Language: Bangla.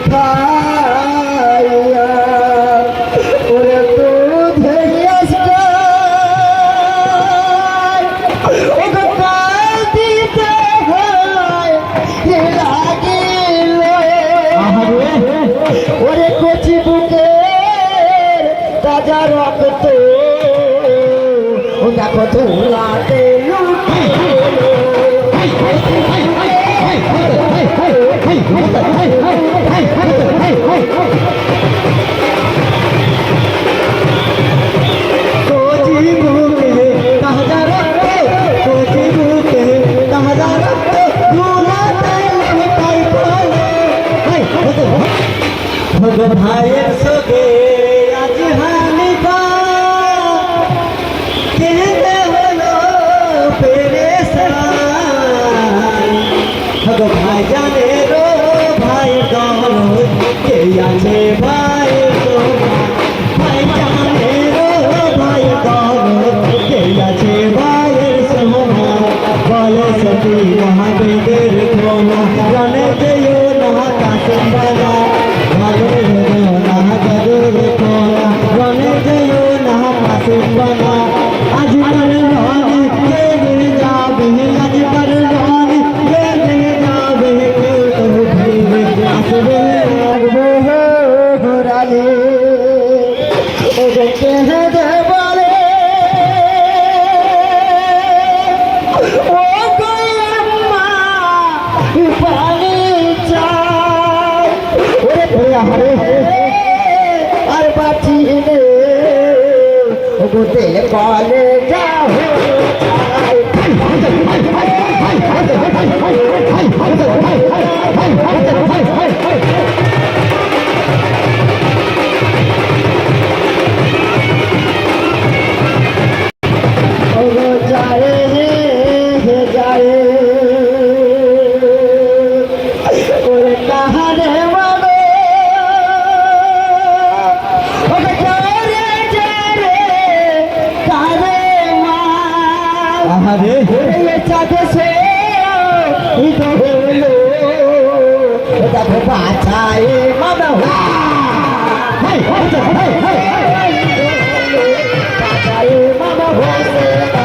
খাইয়া ওরে তো ধরিয়াস্তা ওকে কাল দিতে হয় লাগিল ওরে কচি বুকে তাজা রক্ত ও দেখো ধুলাতে ভাইয়ের সঙ্গে আজ হানিফা কেঁদে হলো পেরেশান ভাই জানে রো ভাই দরদ কে আছে ভাই ভাই জানে রো ভাই দরদ কে আছে ভাইয়ের সমান বলে সতী মহাদেবের খোনা জানে যেও না কাছে বানা ভালো না গরুর খোনা জানে যেও না কাছে বানা আজ কাল রানী কে যাবে আজ কাল রানী কে যাবে কেউ তো ভিড়ে আসবে লাগবে ঘোরালে ওদেরকে হেঁটে বলে ও মা পানি চাই ওরে হারে আর বাঁচিয়ে গোতে কলে যাও বাঁচায় মামা বাঁচায় মামা হয়েছে তো